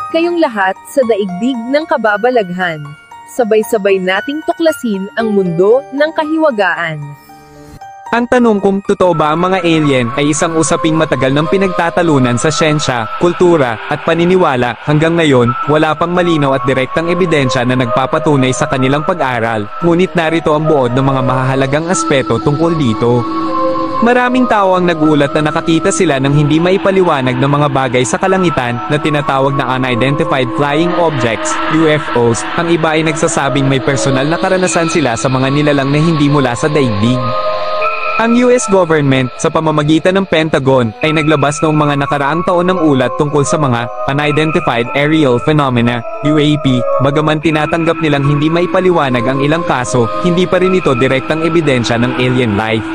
kayong lahat sa daigdig ng kababalaghan. Sabay-sabay nating tuklasin ang mundo ng kahiwagaan. Ang tanong kung totoo ba ang mga alien ay isang usaping matagal ng pinagtatalunan sa siyensya, kultura, at paniniwala. Hanggang ngayon, wala pang malinaw at direktang ebidensya na nagpapatunay sa kanilang pag-aral, ngunit narito ang buod ng mga mahahalagang aspeto tungkol dito. Maraming tao ang nagulat na nakakita sila ng hindi maipaliwanag na mga bagay sa kalangitan na tinatawag na unidentified flying objects, UFOs. Ang iba ay nagsasabing may personal na karanasan sila sa mga nilalang na hindi mula sa daigdig. Ang US government, sa pamamagitan ng Pentagon, ay naglabas noong mga nakaraang taon ng ulat tungkol sa mga unidentified aerial phenomena, UAP. Bagaman tinatanggap nilang hindi maipaliwanag ang ilang kaso, hindi pa rin ito direktang ebidensya ng alien life.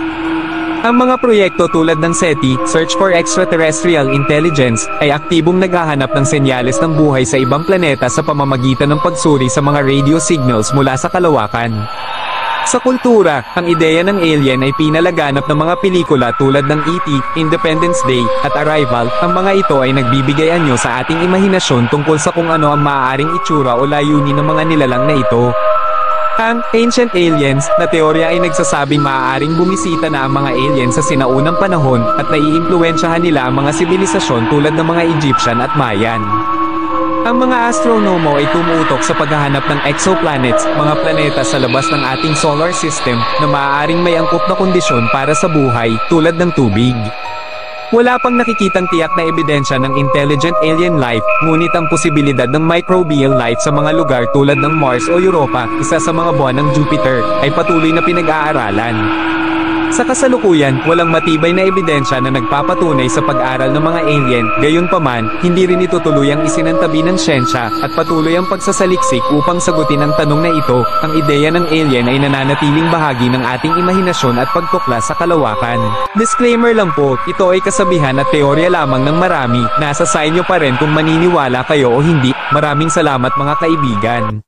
Ang mga proyekto tulad ng SETI, Search for Extraterrestrial Intelligence, ay aktibong naghahanap ng senyales ng buhay sa ibang planeta sa pamamagitan ng pagsuri sa mga radio signals mula sa kalawakan. Sa kultura, ang ideya ng alien ay pinalaganap ng mga pelikula tulad ng E.T., Independence Day, at Arrival. Ang mga ito ay nagbibigay anyo sa ating imahinasyon tungkol sa kung ano ang maaaring itsura o layunin ng mga nilalang na ito. Ang Ancient Aliens na teorya ay nagsasabing maaaring bumisita na ang mga alien sa sinaunang panahon at naiimpluwensyahan nila ang mga sibilisasyon tulad ng mga Egyptian at Mayan. Ang mga astronomo ay tumutok sa paghahanap ng exoplanets, mga planeta sa labas ng ating solar system na maaaring may angkop na kondisyon para sa buhay tulad ng tubig. Wala pang nakikitang tiyak na ebidensya ng intelligent alien life, ngunit ang posibilidad ng microbial life sa mga lugar tulad ng Mars o Europa, isa sa mga buwan ng Jupiter, ay patuloy na pinag-aaralan. Sa kasalukuyan, walang matibay na ebidensya na nagpapatunay sa pag-aral ng mga alien, gayunpaman, hindi rin ito tuluyang isinantabi ng siyensya, at patuloy ang pagsasaliksik upang sagutin ang tanong na ito. Ang ideya ng alien ay nananatiling bahagi ng ating imahinasyon at pagtuklas sa kalawakan. Disclaimer lang po, ito ay kasabihan at teorya lamang ng marami, nasa sa inyo pa rin kung maniniwala kayo o hindi. Maraming salamat mga kaibigan.